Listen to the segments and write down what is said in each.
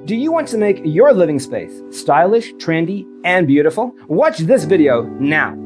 Do you want to make your living space stylish, trendy, and beautiful? Watch this video now.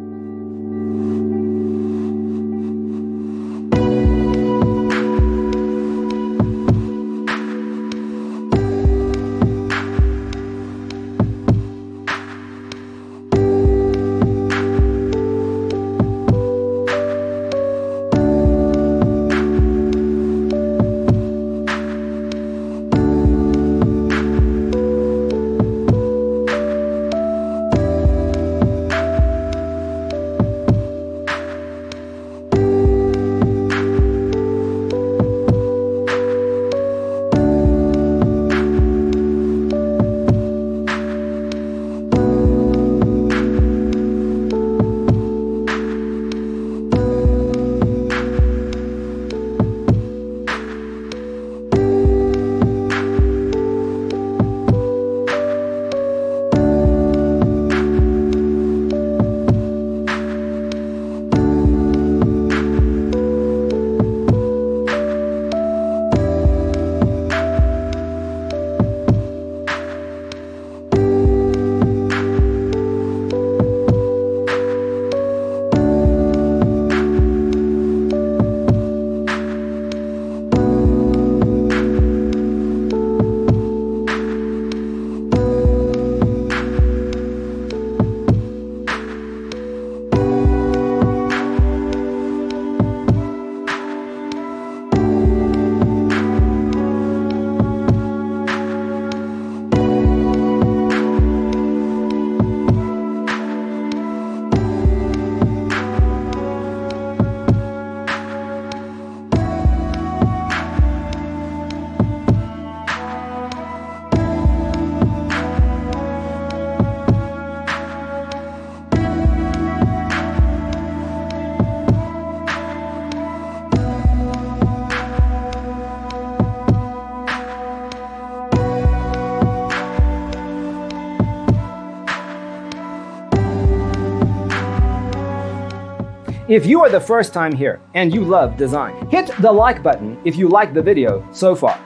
If you are the first time here and you love design, hit the like button if you like the video so far.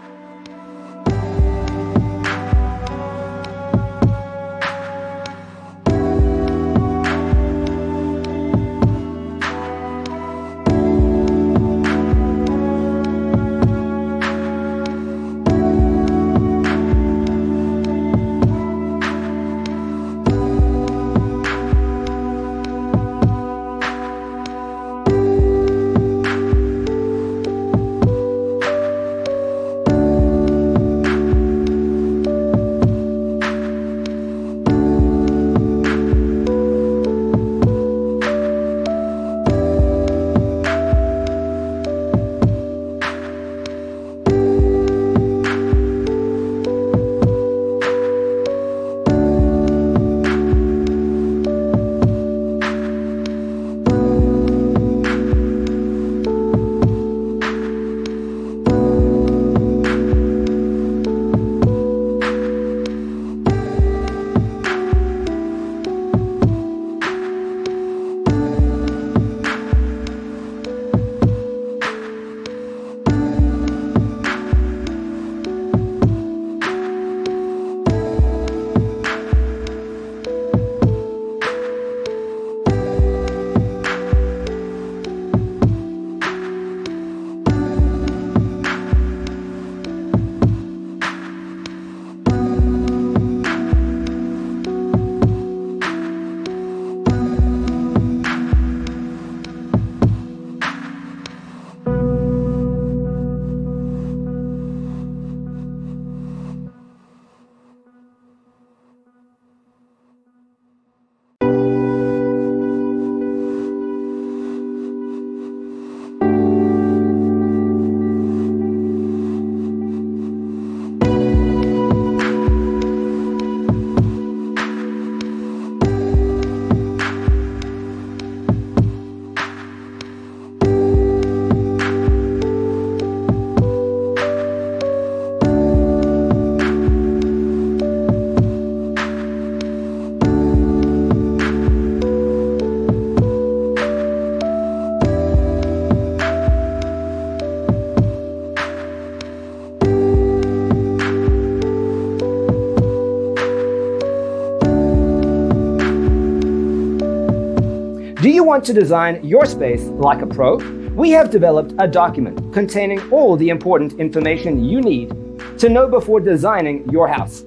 you want to design your space like a pro? We have developed a document containing all the important information you need to know before designing your house.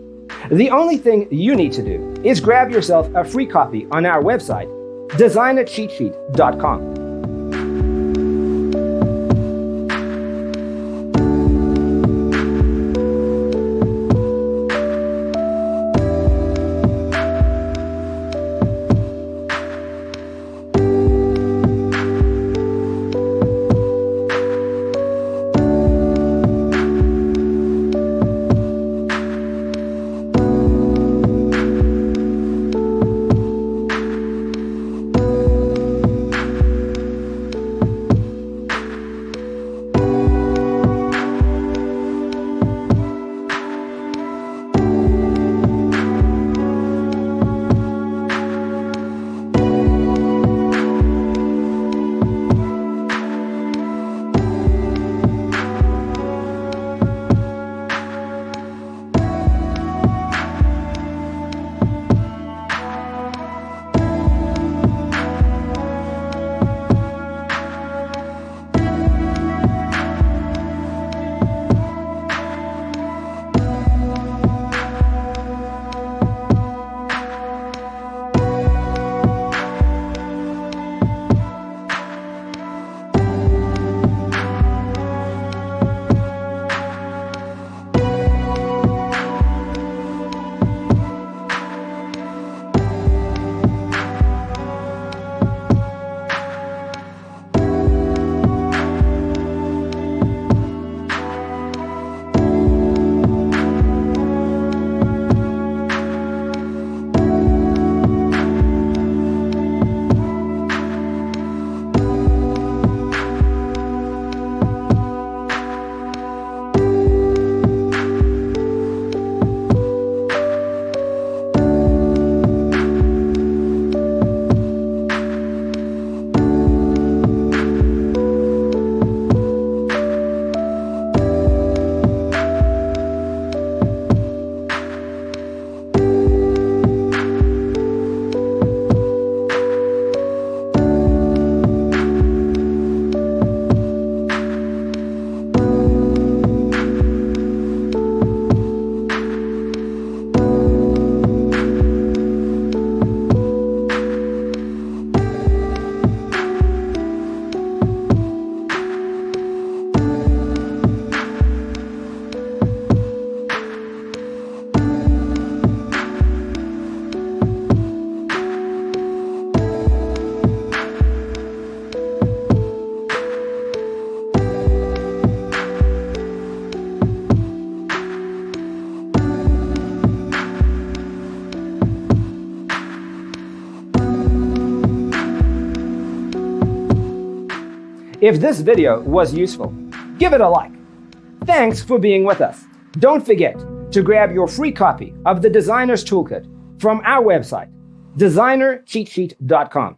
The only thing you need to do is grab yourself a free copy on our website, designercheatsheet.com. If this video was useful, give it a like. Thanks for being with us. Don't forget to grab your free copy of the Designer's Toolkit from our website, designercheatsheet.com.